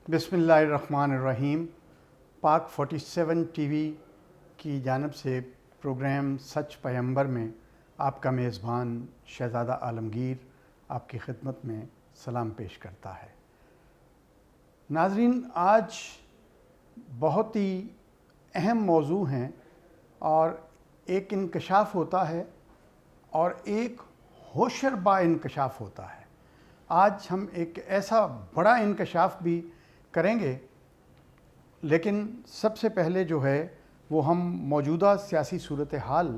बिस्मिल्लाहिर्रहमानिर्रहीम। पाक 47 टीवी की जानिब से प्रोग्राम सच पैगंबर में आपका मेज़बान शहज़ादा आलमगीर आपकी खिदमत में सलाम पेश करता है। नाज़रीन, आज बहुत ही अहम मौजू हैं और एक इंकशाफ होता है और एक होशर बा इंकशाफ होता है। आज हम एक ऐसा बड़ा इंकशाफ भी करेंगे, लेकिन सबसे पहले जो है वो हम मौजूदा सियासी सूरत हाल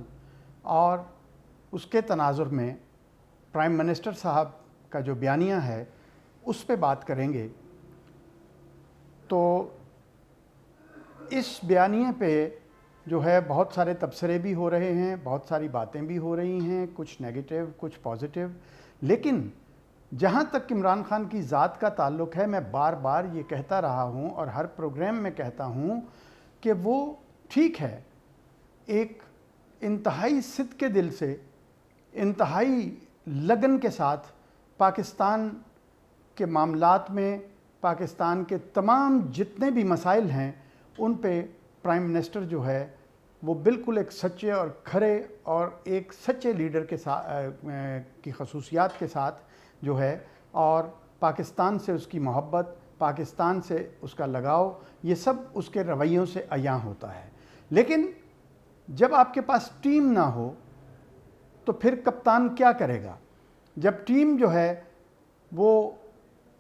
और उसके तनाजुर में प्राइम मिनिस्टर साहब का जो बयानिया है उस पे बात करेंगे। तो इस बयानिए पे जो है बहुत सारे तबसरे भी हो रहे हैं, बहुत सारी बातें भी हो रही हैं, कुछ नेगेटिव कुछ पॉजिटिव। लेकिन जहाँ तक इमरान खान की ज़ात का ताल्लुक़ है, मैं बार बार ये कहता रहा हूँ और हर प्रोग्राम में कहता हूँ कि वो ठीक है, एक इंतहाई सिद्क़ के दिल से, इंतहाई लगन के साथ पाकिस्तान के मामलात में, पाकिस्तान के तमाम जितने भी मसाइल हैं उन पे प्राइम मिनिस्टर जो है वो बिल्कुल एक सच्चे और खरे और एक सच्चे लीडर के साथ की खसूसियात के साथ जो है, और पाकिस्तान से उसकी मोहब्बत, पाकिस्तान से उसका लगाव, ये सब उसके रवैयों से अयां होता है। लेकिन जब आपके पास टीम ना हो तो फिर कप्तान क्या करेगा? जब टीम जो है वो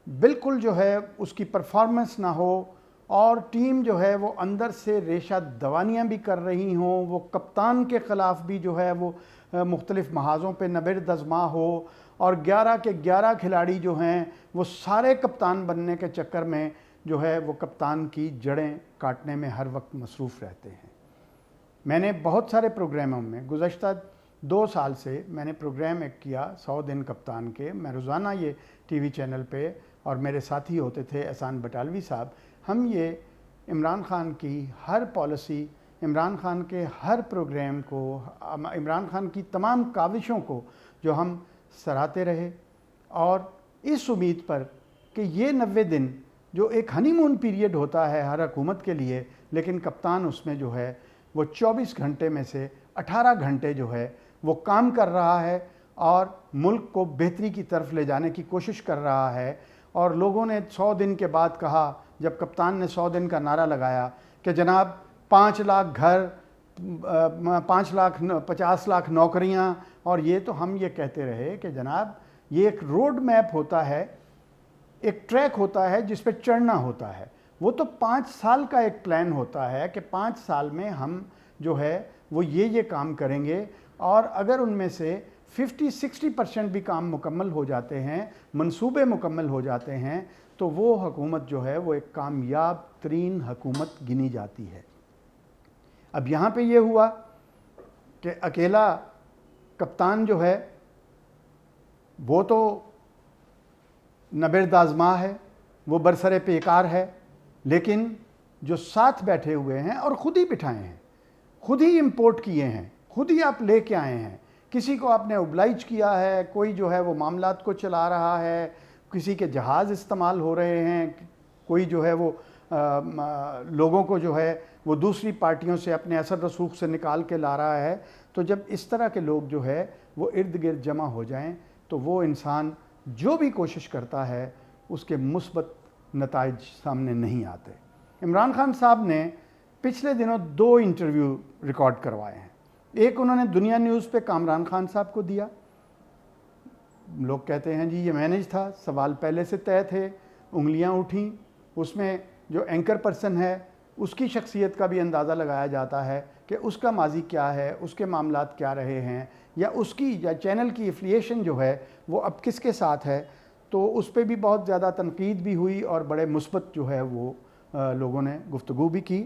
बिल्कुल जो है उसकी परफॉर्मेंस ना हो और टीम जो है वो अंदर से रेशा दवानियाँ भी कर रही हों, वो कप्तान के ख़िलाफ़ भी जो है वो मुख्तलिफ़ महाज़ों पे नबिर्द आज़मा हो और 11 के 11 खिलाड़ी जो हैं वो सारे कप्तान बनने के चक्कर में जो है वो कप्तान की जड़ें काटने में हर वक्त मसरूफ़ रहते हैं। मैंने बहुत सारे प्रोग्रामों में गुज़श्ता 2 साल से मैंने प्रोग्राम एक किया 100 दिन कप्तान के। मैं रोज़ाना ये टीवी चैनल पे, और मेरे साथी होते थे एहसान बटालवी साहब, हम ये इमरान खान की हर पॉलिसी, इमरान खान के हर प्रोग्राम को, इमरान खान की तमाम काविशों को जो हम सराहते रहे, और इस उम्मीद पर कि ये 90 दिन जो एक हनीमून पीरियड होता है हर हुकूमत के लिए, लेकिन कप्तान उसमें जो है वो 24 घंटे में से 18 घंटे जो है वो काम कर रहा है और मुल्क को बेहतरी की तरफ ले जाने की कोशिश कर रहा है। और लोगों ने 100 दिन के बाद कहा, जब कप्तान ने 100 दिन का नारा लगाया कि जनाब 5 लाख घर, 5 लाख 50 लाख नौकरियां, और ये तो हम ये कहते रहे कि जनाब ये एक रोड मैप होता है, एक ट्रैक होता है जिस पे चढ़ना होता है। वो तो 5 साल का एक प्लान होता है कि 5 साल में हम जो है वो ये काम करेंगे, और अगर उनमें से 50-60% भी काम मुकम्मल हो जाते हैं, मंसूबे मुकम्मल हो जाते हैं, तो वो हुकूमत जो है वो एक कामयाब तरीन हुकूमत गिनी जाती है। अब यहाँ पे ये हुआ कि अकेला कप्तान जो है वो तो नबिर्द आज़मा है, वो बरसरे पेकार है, लेकिन जो साथ बैठे हुए हैं और ख़ुद ही बिठाए हैं, ख़ुद ही इंपोर्ट किए हैं, ख़ुद ही आप लेके आए हैं, किसी को आपने ओब्लाइज किया है, कोई जो है वो मामलात को चला रहा है, किसी के जहाज़ इस्तेमाल हो रहे हैं, कोई जो है वो लोगों को जो है वो दूसरी पार्टियों से अपने असर रसूख से निकाल के ला रहा है। तो जब इस तरह के लोग जो है वो इर्द गिर्द जमा हो जाएं तो वो इंसान जो भी कोशिश करता है उसके मुस्बत नताइज सामने नहीं आते। इमरान खान साहब ने पिछले दिनों 2 इंटरव्यू रिकॉर्ड करवाए हैं। एक उन्होंने दुनिया न्यूज़ पे कामरान खान साहब को दिया। लोग कहते हैं जी ये मैनेज था, सवाल पहले से तय थे, उंगलियां उठी। उसमें जो एंकर पर्सन है उसकी शख्सियत का भी अंदाज़ा लगाया जाता है कि उसका माजी क्या है, उसके मामलात क्या रहे हैं, या उसकी या चैनल की एफिलिएशन जो है वो अब किसके साथ है। तो उस पर भी बहुत ज़्यादा तनकीद भी हुई और बड़े मुस्बत जो है वो लोगों ने गुफ्तगू भी की।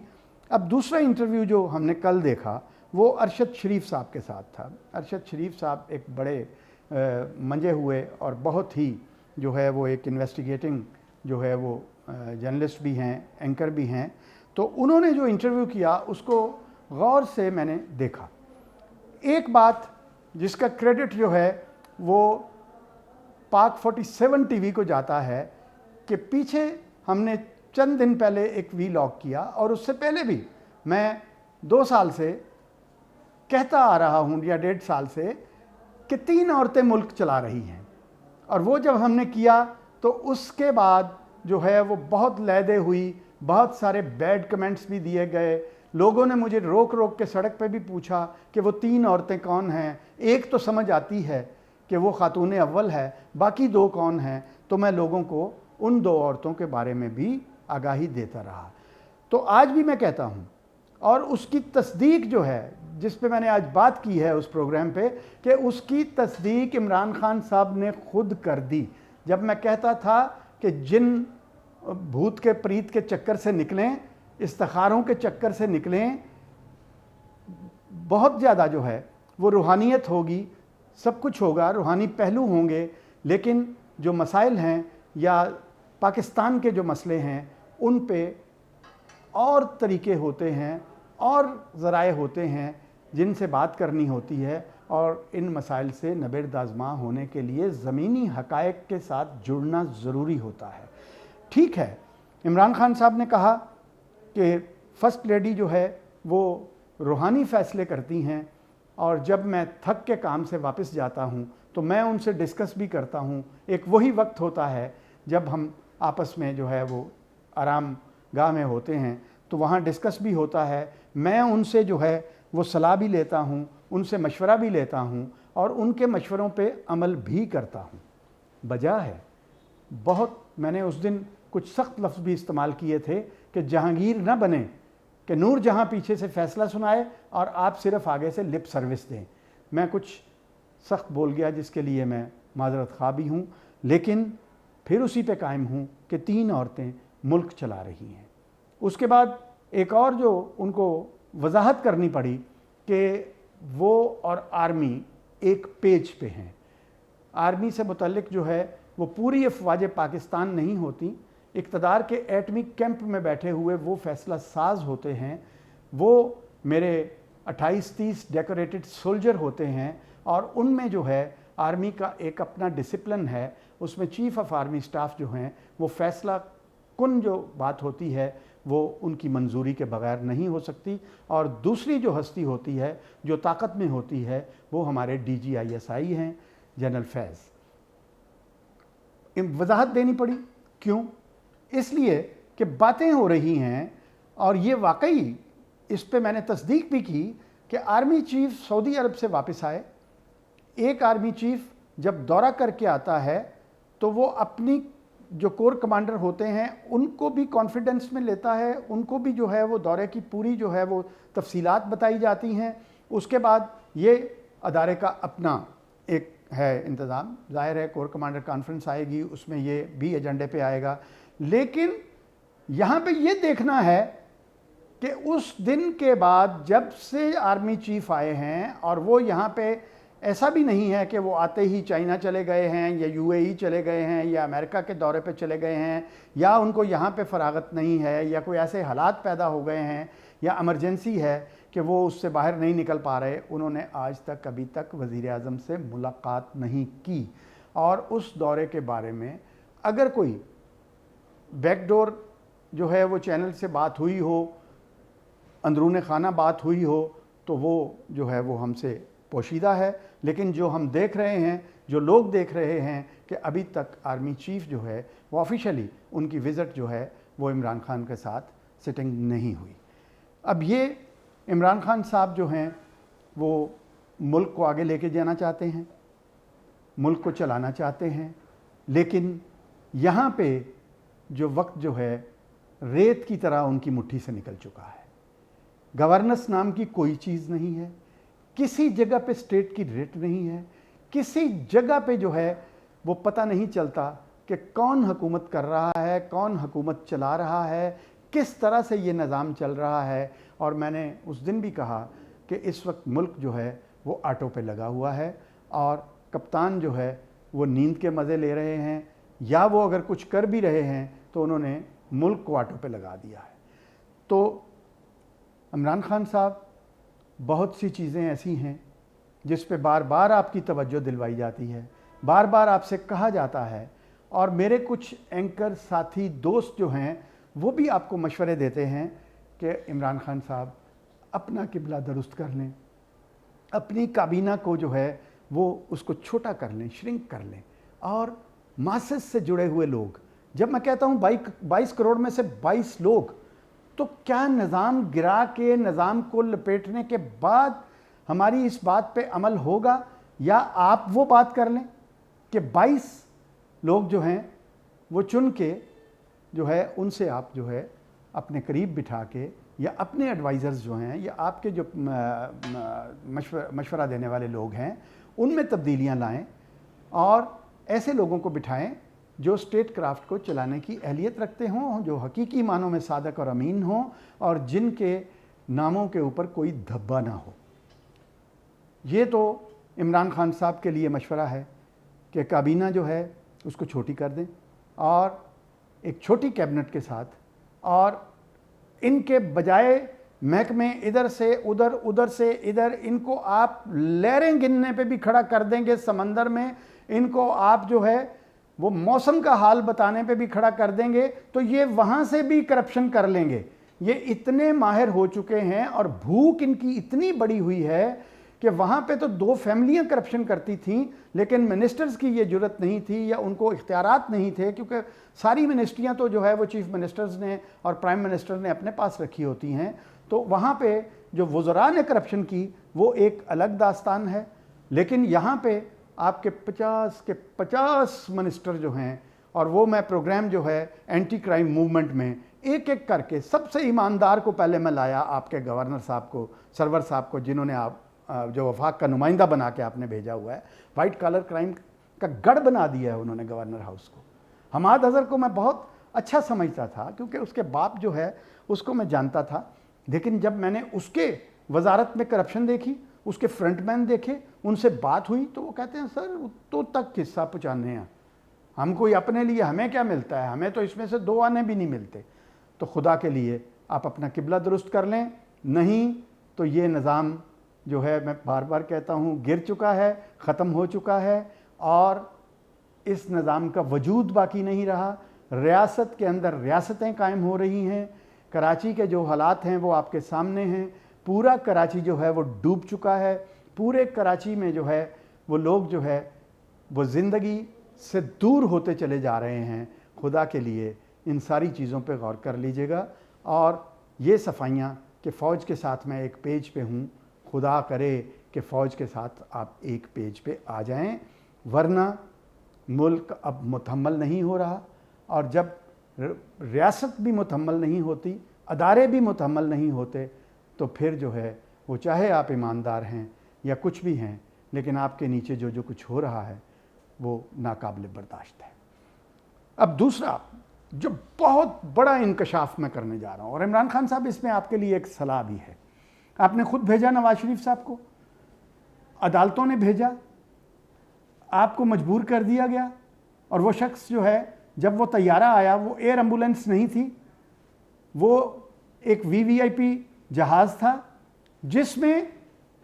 अब दूसरा इंटरव्यू जो हमने कल देखा वो अरशद शरीफ साहब के साथ था। अरशद शरीफ साहब एक बड़े मंजे हुए और बहुत ही जो है वो एक इन्वेस्टिगेटिंग जो है वो जर्नलिस्ट भी हैं, एंकर भी हैं। तो उन्होंने जो इंटरव्यू किया उसको गौर से मैंने देखा। एक बात जिसका क्रेडिट जो है वो पाक 47 टीवी को जाता है कि पीछे हमने चंद दिन पहले एक वीलॉग किया, और उससे पहले भी मैं 2 साल से कहता आ रहा हूँ या 1.5 साल से कि 3 औरतें मुल्क चला रही हैं। और वो जब हमने किया तो उसके बाद जो है वो बहुत लहदे हुई, बहुत सारे बैड कमेंट्स भी दिए गए। लोगों ने मुझे रोक रोक के सड़क पे भी पूछा कि वो 3 औरतें कौन हैं, एक तो समझ आती है कि वो खातून अव्वल है, बाकी 2 कौन हैं। तो मैं लोगों को उन 2 औरतों के बारे में भी आगाही देता रहा। तो आज भी मैं कहता हूँ, और उसकी तस्दीक जो है, जिस पे मैंने आज बात की है उस प्रोग्राम पे, कि उसकी तस्दीक इमरान खान साहब ने खुद कर दी। जब मैं कहता था कि जिन भूत के प्रीत के चक्कर से निकलें, इस्तिखारों के चक्कर से निकलें, बहुत ज़्यादा जो है वो रूहानियत होगी, सब कुछ होगा, रूहानी पहलू होंगे, लेकिन जो मसाइल हैं या पाकिस्तान के जो मसले हैं उन पे और तरीके होते हैं और ज़राए होते हैं जिनसे बात करनी होती है, और इन मसाइल से नबेर्द आज़मा होने के लिए ज़मीनी हक़ाइक़ के साथ जुड़ना ज़रूरी होता है। ठीक है, इमरान खान साहब ने कहा कि फ़र्स्ट लेडी जो है वो रूहानी फ़ैसले करती हैं, और जब मैं थक के काम से वापस जाता हूँ तो मैं उनसे डिस्कस भी करता हूँ। एक वही वक्त होता है जब हम आपस में जो है वो आराम गाह में होते हैं, तो वहाँ डिस्कस भी होता है। मैं उनसे जो है वो सलाह भी लेता हूँ, उनसे मशवरा भी लेता हूँ, और उनके मशवरों पे अमल भी करता हूँ। वजह है, बहुत मैंने उस दिन कुछ सख्त लफ्ज़ भी इस्तेमाल किए थे कि जहांगीर न बने कि नूर जहाँ पीछे से फ़ैसला सुनाए और आप सिर्फ आगे से लिप सर्विस दें। मैं कुछ सख्त बोल गया जिसके लिए मैं माजरत ख़्वाह भी हूँ, लेकिन फिर उसी पे कायम हूँ कि 3 औरतें मुल्क चला रही हैं। उसके बाद एक और जो उनको वजाहत करनी पड़ी कि वो और आर्मी एक पेज पे हैं। आर्मी से मुतल्लिक जो है वो पूरी अफवाज पाकिस्तान नहीं होती, इक़्तिदार के एटमिक कैंप में बैठे हुए वो फ़ैसला साज होते हैं। वो मेरे 28-30 डेकोरेटेड सोल्जर होते हैं, और उनमें जो है आर्मी का एक अपना डिसिप्लिन है। उसमें चीफ़ ऑफ आर्मी स्टाफ जो हैं वो फ़ैसला कुन जो बात होती है वो उनकी मंजूरी के बगैर नहीं हो सकती। और दूसरी जो हस्ती होती है, जो ताकत में होती है, वो हमारे DGISI हैं, जनरल फैज़। वजाहत देनी पड़ी, क्यों? इसलिए कि बातें हो रही हैं, और ये वाकई इस पे मैंने तस्दीक भी की कि आर्मी चीफ सऊदी अरब से वापस आए। एक आर्मी चीफ जब दौरा करके आता है तो वो अपनी जो कोर कमांडर होते हैं उनको भी कॉन्फिडेंस में लेता है, उनको भी जो है वो दौरे की पूरी जो है वो तफसीलात बताई जाती हैं। उसके बाद ये अदारे का अपना एक है इंतज़ाम, ज़ाहिर है कोर कमांडर कॉन्फ्रेंस आएगी, उसमें ये भी एजेंडे पे आएगा। लेकिन यहाँ पे ये देखना है कि उस दिन के बाद जब से आर्मी चीफ आए हैं, और वो यहाँ पे ऐसा भी नहीं है कि वो आते ही चाइना चले गए हैं या UAE चले गए हैं या अमेरिका के दौरे पे चले गए हैं, या उनको यहाँ पे फरागत नहीं है, या कोई ऐसे हालात पैदा हो गए हैं या इमरजेंसी है कि वो उससे बाहर नहीं निकल पा रहे। उन्होंने आज तक अभी तक वज़ीर आज़म से मुलाकात नहीं की, और उस दौरे के बारे में अगर कोई बैकडोर जो है वो चैनल से बात हुई हो, अंदरूने खाना बात हुई हो, तो वो जो है वो हमसे पोशीदा है। लेकिन जो हम देख रहे हैं, जो लोग देख रहे हैं, कि अभी तक आर्मी चीफ जो है वो ऑफिशियली उनकी विज़िट जो है वो इमरान खान के साथ सिटिंग नहीं हुई। अब ये इमरान खान साहब जो हैं वो मुल्क को आगे लेके जाना चाहते हैं, मुल्क को चलाना चाहते हैं, लेकिन यहाँ पे जो वक्त जो है रेत की तरह उनकी मुट्ठी से निकल चुका है। गवर्नेंस नाम की कोई चीज़ नहीं है, किसी जगह पे स्टेट की रेट नहीं है, किसी जगह पे जो है वो पता नहीं चलता कि कौन हुकूमत कर रहा है, कौन हुकूमत चला रहा है, किस तरह से ये निज़ाम चल रहा है। और मैंने उस दिन भी कहा कि इस वक्त मुल्क जो है वो ऑटो पे लगा हुआ है, और कप्तान जो है वो नींद के मज़े ले रहे हैं, या वो अगर कुछ कर भी रहे हैं तो उन्होंने मुल्क को ऑटो पे लगा दिया है। तो इमरान खान साहब, बहुत सी चीज़ें ऐसी हैं जिस पे बार बार आपकी तवज्जो दिलवाई जाती है, बार बार आपसे कहा जाता है, और मेरे कुछ एंकर साथी दोस्त जो हैं وہ بھی آپ کو مشورے دیتے ہیں کہ عمران خان صاحب اپنا قبلہ درست کر لیں، اپنی کابینہ کو جو ہے وہ اس کو چھوٹا کر لیں، شرنک کر لیں، اور ماسس سے جڑے ہوئے لوگ، جب میں کہتا ہوں 22 کروڑ میں سے 22 لوگ، تو کیا نظام گرا کے نظام کو لپیٹنے کے بعد ہماری اس بات پہ عمل ہوگا، یا آپ وہ بات کر لیں کہ 22 لوگ جو ہیں وہ چن کے جو ہے ان سے آپ جو ہے اپنے قریب بٹھا کے، یا اپنے ایڈوائزرز جو ہیں یا آپ کے جو مشورہ دینے والے لوگ ہیں ان میں تبدیلیاں لائیں، اور ایسے لوگوں کو بٹھائیں جو اسٹیٹ کرافٹ کو چلانے کی اہلیت رکھتے ہوں، جو حقیقی معنوں میں صادق اور امین ہوں، اور جن کے ناموں کے اوپر کوئی دھبا نہ ہو۔ یہ تو عمران خان صاحب کے لیے مشورہ ہے کہ کابینہ جو ہے اس کو چھوٹی کر دیں، اور ایک چھوٹی کیبنٹ کے ساتھ، اور ان کے بجائے محکمے ادھر سے ادھر، ادھر سے ادھر، ان کو آپ لہریں گننے پہ بھی کھڑا کر دیں گے سمندر میں، ان کو آپ جو ہے وہ موسم کا حال بتانے پہ بھی کھڑا کر دیں گے، تو یہ وہاں سے بھی کرپشن کر لیں گے۔ یہ اتنے ماہر ہو چکے ہیں، اور بھوک ان کی اتنی بڑی ہوئی ہے کہ وہاں پہ تو 2 فیملیاں کرپشن کرتی تھیں، لیکن منسٹرز کی یہ جرت نہیں تھی یا ان کو اختیارات نہیں تھے، کیونکہ ساری منسٹریاں تو جو ہے وہ چیف منسٹرز نے اور پرائم منسٹر نے اپنے پاس رکھی ہوتی ہیں، تو وہاں پہ جو وزراء نے کرپشن کی وہ ایک الگ داستان ہے۔ لیکن یہاں پہ آپ کے 50 منسٹر جو ہیں، اور وہ میں پروگرام جو ہے اینٹی کرائم موومنٹ میں ایک ایک کر کے سب سے ایماندار کو پہلے میں لایا، آپ کے گورنر صاحب کو، سرور صاحب کو، جنہوں نے آپ جو وفاق کا نمائندہ بنا کے آپ نے بھیجا ہوا ہے، وائٹ کالر کرائم کا گڑھ بنا دیا ہے انہوں نے گورنر ہاؤس کو۔ حماد اظہر کو میں بہت اچھا سمجھتا تھا، کیونکہ اس کے باپ جو ہے اس کو میں جانتا تھا، لیکن جب میں نے اس کے وزارت میں کرپشن دیکھی، اس کے فرنٹ مین دیکھے، ان سے بات ہوئی، تو وہ کہتے ہیں سر تو تک قصہ پہنچانے ہیں، ہم کوئی اپنے لیے ہمیں کیا ملتا ہے، ہمیں تو اس میں سے 2 آنے بھی نہیں ملتے۔ تو خدا کے لیے آپ اپنا قبلہ درست کر لیں، نہیں تو یہ نظام جو ہے میں بار بار کہتا ہوں گر چکا ہے، ختم ہو چکا ہے، اور اس نظام کا وجود باقی نہیں رہا۔ ریاست کے اندر ریاستیں قائم ہو رہی ہیں، کراچی کے جو حالات ہیں وہ آپ کے سامنے ہیں، پورا کراچی جو ہے وہ ڈوب چکا ہے، پورے کراچی میں جو ہے وہ لوگ جو ہے وہ زندگی سے دور ہوتے چلے جا رہے ہیں۔ خدا کے لیے ان ساری چیزوں پہ غور کر لیجئے گا، اور یہ صفائیاں کہ فوج کے ساتھ میں ایک پیج پہ ہوں، خدا کرے کہ فوج کے ساتھ آپ ایک پیج پہ آ جائیں، ورنہ ملک اب متحمل نہیں ہو رہا، اور جب ریاست بھی متحمل نہیں ہوتی، ادارے بھی متحمل نہیں ہوتے، تو پھر جو ہے وہ چاہے آپ ایماندار ہیں یا کچھ بھی ہیں، لیکن آپ کے نیچے جو کچھ ہو رہا ہے وہ ناقابل برداشت ہے۔ اب دوسرا جو بہت بڑا انکشاف میں کرنے جا رہا ہوں، اور عمران خان صاحب اس میں آپ کے لیے ایک صلاح بھی ہے۔ آپ نے خود بھیجا نواز شریف صاحب کو، عدالتوں نے بھیجا، آپ کو مجبور کر دیا گیا، اور وہ شخص جو ہے جب وہ طیارہ آیا وہ ایئر ایمبولینس نہیں تھی، وہ ایک VVIP جہاز تھا جس میں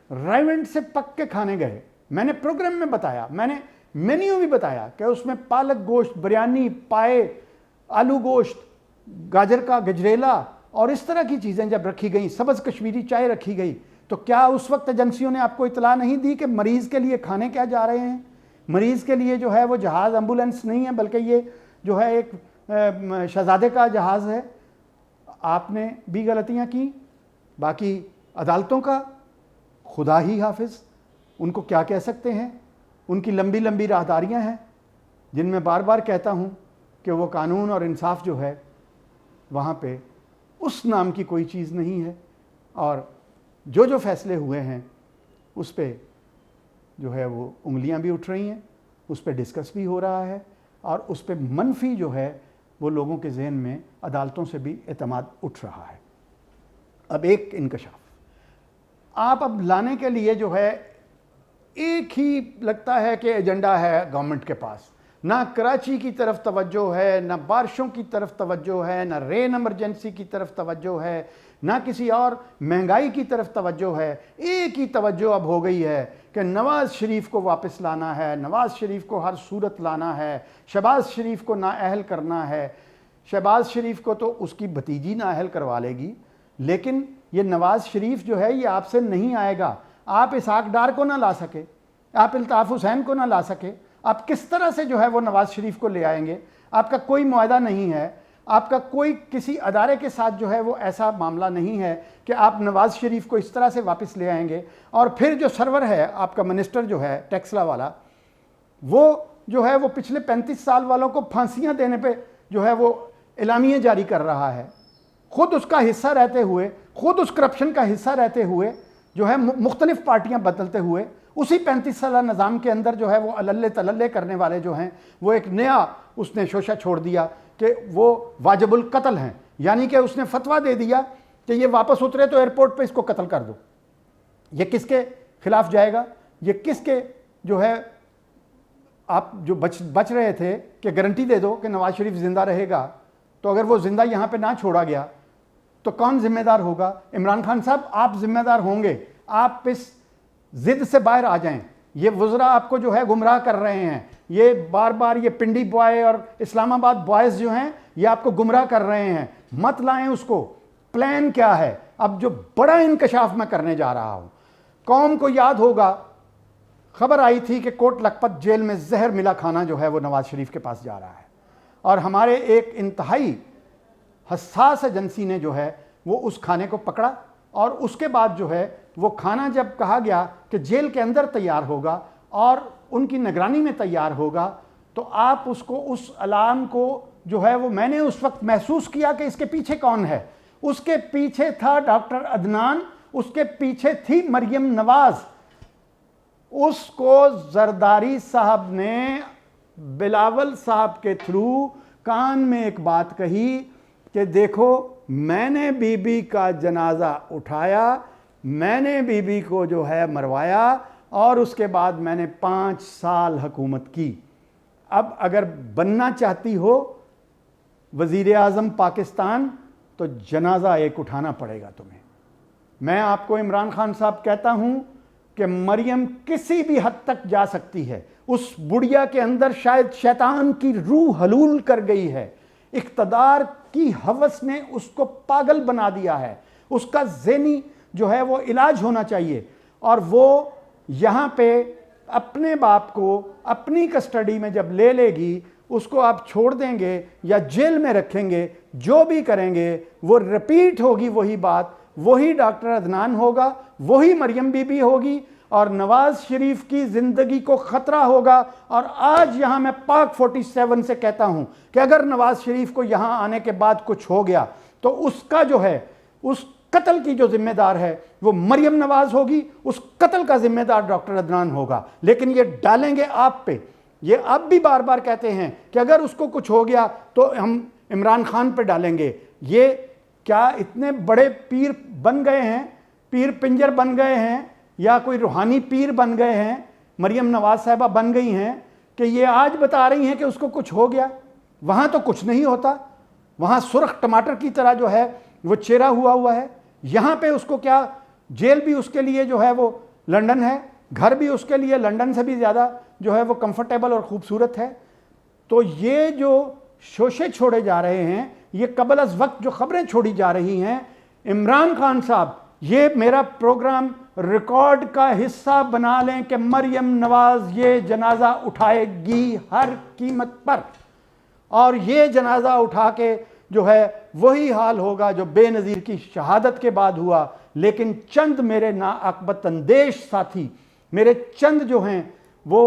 ریونٹ سے پک کے کھانے گئے۔ میں نے پروگرام میں بتایا، میں نے مینیو بھی بتایا کہ اس میں پالک گوشت، بریانی، پائے، آلو گوشت، گاجر کا گجریلا اور اس طرح کی چیزیں جب رکھی گئیں، سبز کشمیری چائے رکھی گئی، تو کیا اس وقت ایجنسیوں نے آپ کو اطلاع نہیں دی کہ مریض کے لیے کھانے کیا جا رہے ہیں؟ مریض کے لیے جو ہے وہ جہاز ایمبولینس نہیں ہے، بلکہ یہ جو ہے ایک شہزادے کا جہاز ہے۔ آپ نے بھی غلطیاں کی، باقی عدالتوں کا خدا ہی حافظ، ان کو کیا کہہ سکتے ہیں؟ ان کی لمبی لمبی راہداریاں ہیں جن میں بار بار کہتا ہوں کہ وہ قانون اور انصاف جو ہے وہاں پہ اس نام کی کوئی چیز نہیں ہے، اور جو فیصلے ہوئے ہیں اس پہ جو ہے وہ انگلیاں بھی اٹھ رہی ہیں، اس پہ ڈسکس بھی ہو رہا ہے، اور اس پہ منفی جو ہے وہ لوگوں کے ذہن میں عدالتوں سے بھی اعتماد اٹھ رہا ہے۔ اب ایک انکشاف آپ اب لانے کے لیے جو ہے ایک ہی لگتا ہے کہ ایجنڈا ہے گورنمنٹ کے پاس، نہ کراچی کی طرف توجہ ہے، نہ بارشوں کی طرف توجہ ہے، نہ رین ایمرجنسی کی طرف توجہ ہے، نہ کسی اور مہنگائی کی طرف توجہ ہے۔ ایک ہی توجہ اب ہو گئی ہے کہ نواز شریف کو واپس لانا ہے، نواز شریف کو ہر صورت لانا ہے، شہباز شریف کو نااہل کرنا ہے۔ शहबाज शरीफ को तो उसकी भतीजी नाअहल करवा लेगी, लेकिन ये नवाज शरीफ जो है ये आपसे नहीं आएगा। आप इसहाक डार को ना ला सके, आप अल्ताफ़ हुसैन को ना ला सके, आप किस तरह से जो है वो नवाज शरीफ को ले आएंगे? आपका कोई मुआहदा नहीं है, आपका कोई किसी अदारे के साथ जो है वो ऐसा मामला नहीं है कि आप नवाज शरीफ को इस तरह से वापस ले आएंगे। और फिर जो सरवर है आपका मिनिस्टर जो है टेक्सला वाला, वो जो है वो पिछले 35 साल वालों को फांसियां देने पे जो है वो एलामिया जारी कर रहा है, खुद उसका हिस्सा रहते हुए, खुद उस करप्शन का हिस्सा रहते हुए जो है मुख्तलिफ पार्टियां बदलते हुए उसी 35 साल निज़ाम के अंदर जो है वो अल्ले तल्ले करने वाले जो हैं वो एक नया उसने शोशा छोड़ दिया कि वो वाजिबुल कत्ल हैं, यानी कि उसने फतवा दे दिया कि ये वापस उतरे तो एयरपोर्ट पे इसको कत्ल कर दो। ये किसके खिलाफ जाएगा? ये किसके जो है आप जो बच रहे थे कि गारंटी दे दो कि नवाज शरीफ ज़िंदा रहेगा, तो अगर वो ज़िंदा यहाँ पे ना छोड़ा गया तो कौन ज़िम्मेदार होगा? इमरान खान साहब आप ज़िम्मेदार होंगे, आप इस ज़िद से बाहर आ जाएं। ये वज़रा आपको जो है गुमराह कर रहे हैं, ये बार बार ये पिंडी बॉय और इस्लामाबाद बॉयज़ जो हैं ये आपको गुमराह कर रहे हैं, मत लाएं उसको। प्लान क्या है? अब जो बड़ा इंकशाफ मैं करने जा रहा हूँ, कौम को याद होगा खबर आई थी कि कोट लखपत जेल में जहर मिला खाना जो है वो नवाज शरीफ के पास जा रहा है, और हमारे एक इंतहाई हसास एजेंसी ने जो है वो उस खाने को पकड़ा, और उसके बाद जो है वो खाना जब कहा गया कि जेल के अंदर तैयार होगा और उनकी निगरानी में तैयार होगा, तो आप उसको उस अलार्म को जो है वो मैंने उस वक्त महसूस किया कि इसके पीछे कौन है। उसके पीछे था डॉक्टर अदनान, उसके पीछे थी मरियम नवाज। उसको जरदारी साहब ने बिलावल साहब के थ्रू कान में एक बात कही कि देखो मैंने बीबी का जनाजा उठाया, मैंने बीबी को जो है मरवाया, और उसके बाद मैंने 5 साल हुकूमत की। अब अगर बनना चाहती हो वज़ीर आज़म पाकिस्तान तो जनाजा एक उठाना पड़ेगा तुम्हें। मैं आपको इमरान खान साहब कहता हूं कि मरियम किसी भी हद तक जा सकती है। उस बुढ़िया के अंदर शायद शैतान की रूह हलूल कर गई है, इक़्तिदार की हवस ने उसको पागल बना दिया है। उसका ज़हनी जो है वो इलाज होना चाहिए, और वो यहाँ पे अपने बाप को अपनी कस्टडी में जब ले लेगी, उसको आप छोड़ देंगे या जेल में रखेंगे, जो भी करेंगे वो रिपीट होगी वही बात, वही डॉक्टर अदनान होगा, वही मरियम बीबी होगी, और नवाज शरीफ की ज़िंदगी को ख़तरा होगा। और आज यहाँ मैं पाक 47 से कहता हूँ कि अगर नवाज शरीफ को यहाँ आने के बाद कुछ हो गया तो उसका जो है उस कत्ल की जो जिम्मेदार है वो मरियम नवाज होगी, उस कत्ल का जिम्मेदार डॉक्टर अदनान होगा। लेकिन ये डालेंगे आप पे। ये अब भी बार बार कहते हैं कि अगर उसको कुछ हो गया तो हम इमरान खान पे डालेंगे। ये क्या इतने बड़े पीर बन गए हैं, पीर पिंजर बन गए हैं, या कोई रूहानी पीर बन गए हैं, मरियम नवाज साहिबा बन गई हैं कि ये आज बता रही हैं कि उसको कुछ हो गया? वहाँ तो कुछ नहीं होता, वहाँ सुर्ख टमाटर की तरह जो है वो चेहरा हुआ है। यहाँ पे उसको क्या, जेल भी उसके लिए जो है वो लंदन है, घर भी उसके लिए लंदन से भी ज़्यादा जो है वो कंफर्टेबल और ख़ूबसूरत है। तो ये जो शोशे छोड़े जा रहे हैं, ये कबल अज़ वक्त जो खबरें छोड़ी जा रही हैं, इमरान खान साहब ये मेरा प्रोग्राम रिकॉर्ड का हिस्सा बना लें कि मरियम नवाज ये जनाजा उठाएगी हर कीमत पर, और ये जनाजा उठा के जो है वही हाल होगा जो बेनज़ीर की शहादत के बाद हुआ। लेकिन चंद मेरे नाअक़बत अंदेश साथी, मेरे चंद जो हैं वो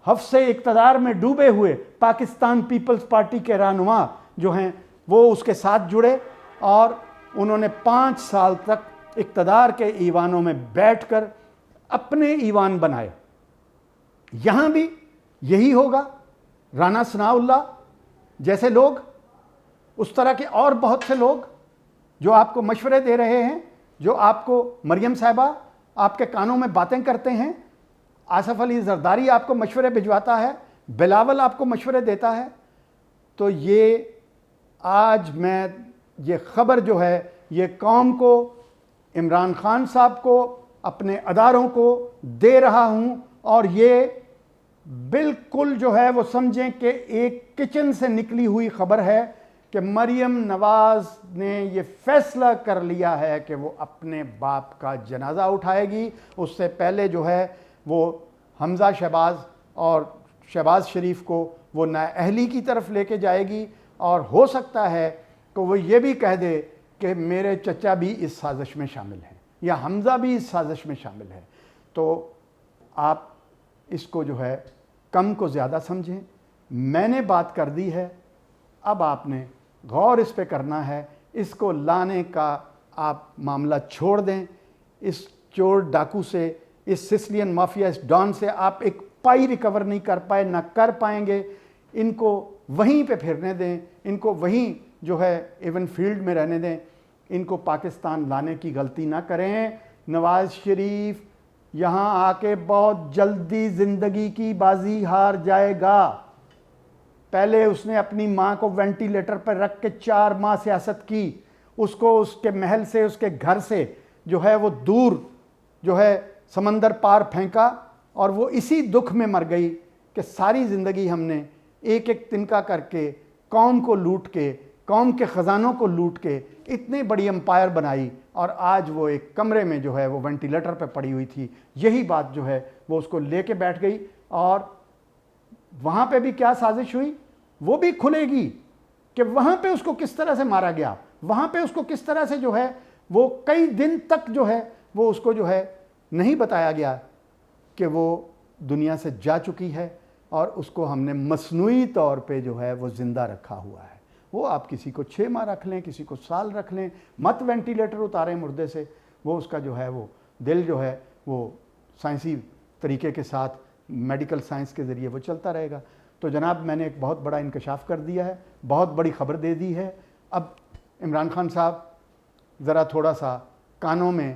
हफ्से इक़्तिदार में डूबे हुए पाकिस्तान पीपल्स पार्टी के रहनुमा जो हैं वो उसके साथ जुड़े, और उन्होंने 5 साल तक इक़्तिदार के ईवानों में बैठकर अपने ईवान बनाए। यहाँ भी यही होगा। राना सनाउल्लाह जैसे लोग, उस तरह के और बहुत से लोग जो आपको मशवरे दे रहे हैं, जो आपको मरियम साहिबा आपके कानों में बातें करते हैं, आसफ अली जरदारी आपको मशवरे भिजवाता है, बिलावल आपको मशवरे देता है। तो ये आज मैं ये ख़बर जो है ये कौम को, इमरान खान साहब को, अपने अदारों को दे रहा हूँ, और ये बिल्कुल जो है वो समझें कि एक किचन से निकली हुई ख़बर है کہ مریم نواز نے یہ فیصلہ کر لیا ہے کہ وہ اپنے باپ کا جنازہ اٹھائے گی. اس سے پہلے جو ہے وہ حمزہ شہباز اور شہباز شریف کو وہ نااہلی کی طرف لے کے جائے گی, اور ہو سکتا ہے کہ وہ یہ بھی کہہ دے کہ میرے چچا بھی اس سازش میں شامل ہیں یا حمزہ بھی اس سازش میں شامل ہے. تو آپ اس کو جو ہے کم کو زیادہ سمجھیں. میں نے بات کر دی ہے, اب آپ نے غور اس پہ کرنا ہے. اس کو لانے کا آپ معاملہ چھوڑ دیں. اس چور ڈاکو سے, اس سسلین مافیا, اس ڈان سے آپ ایک پائی ریکور نہیں کر پائے, نہ کر پائیں گے. ان کو وہیں پہ پھرنے دیں, ان کو وہیں جو ہے ایون فیلڈ میں رہنے دیں. ان کو پاکستان لانے کی غلطی نہ کریں. نواز شریف یہاں آ کے بہت جلدی زندگی کی بازی ہار جائے گا. پہلے اس نے اپنی ماں کو وینٹیلیٹر پر رکھ کے 4 ماہ سیاست کی, اس کو اس کے محل سے, اس کے گھر سے جو ہے وہ دور جو ہے سمندر پار پھینکا, اور وہ اسی دکھ میں مر گئی کہ ساری زندگی ہم نے ایک ایک تنکا کر کے قوم کو لوٹ کے, قوم کے خزانوں کو لوٹ کے اتنی بڑی امپائر بنائی, اور آج وہ ایک کمرے میں جو ہے وہ وینٹیلیٹر پہ پڑی ہوئی تھی. یہی بات جو ہے وہ اس کو لے کے بیٹھ گئی, اور وہاں پہ بھی کیا سازش ہوئی وہ بھی کھلے گی کہ وہاں پہ اس کو کس طرح سے مارا گیا, وہاں پہ اس کو کس طرح سے جو ہے وہ کئی دن تک جو ہے وہ اس کو جو ہے نہیں بتایا گیا کہ وہ دنیا سے جا چکی ہے, اور اس کو ہم نے مصنوعی طور پہ جو ہے وہ زندہ رکھا ہوا ہے. وہ آپ کسی کو 6 ماہ رکھ لیں, کسی کو سال رکھ لیں, مت وینٹیلیٹر اتاریں مردے سے, وہ اس کا جو ہے وہ دل جو ہے وہ سائنسی طریقے کے ساتھ میڈیکل سائنس کے ذریعے وہ چلتا رہے گا. تو جناب میں نے ایک بہت بڑا انکشاف کر دیا ہے, بہت بڑی خبر دے دی ہے. اب عمران خان صاحب ذرا تھوڑا سا کانوں میں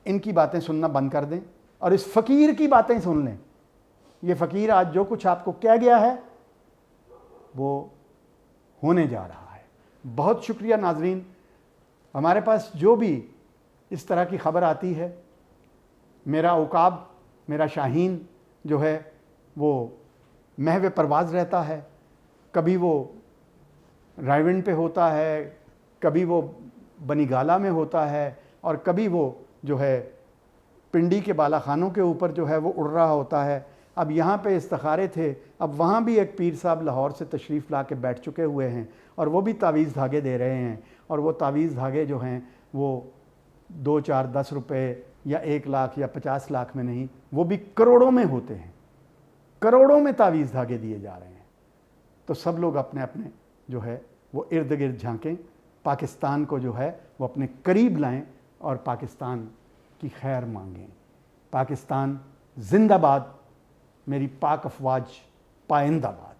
ان کی باتیں سننا بند کر دیں اور اس فقیر کی باتیں سن لیں. یہ فقیر آج جو کچھ آپ کو کہہ گیا ہے وہ ہونے جا رہا ہے. بہت شکریہ ناظرین. ہمارے پاس جو بھی اس طرح کی خبر آتی ہے, میرا عقاب, میرا شاہین جو ہے وہ محو پرواز رہتا ہے. کبھی وہ رائیونڈ پہ ہوتا ہے, کبھی وہ بنی گالا میں ہوتا ہے, اور کبھی وہ جو ہے پنڈی کے بالا خانوں کے اوپر جو ہے وہ اڑ رہا ہوتا ہے. اب یہاں پہ استخارے تھے, اب وہاں بھی ایک پیر صاحب لاہور سے تشریف لا کے بیٹھ چکے ہوئے ہیں, اور وہ بھی تعویذ دھاگے دے رہے ہیں. اور وہ تعویذ دھاگے جو ہیں وہ 2, 4, 10 روپے یا 1 لاکھ یا 50 لاکھ میں نہیں, وہ بھی کروڑوں میں ہوتے ہیں. کروڑوں میں تعویذ دھاگے دیے جا رہے ہیں. تو سب لوگ اپنے اپنے جو ہے وہ ارد گرد جھانکیں, پاکستان کو جو ہے وہ اپنے قریب لائیں اور پاکستان کی خیر مانگیں. پاکستان زندہ باد, میری پاک افواج پائندہ باد.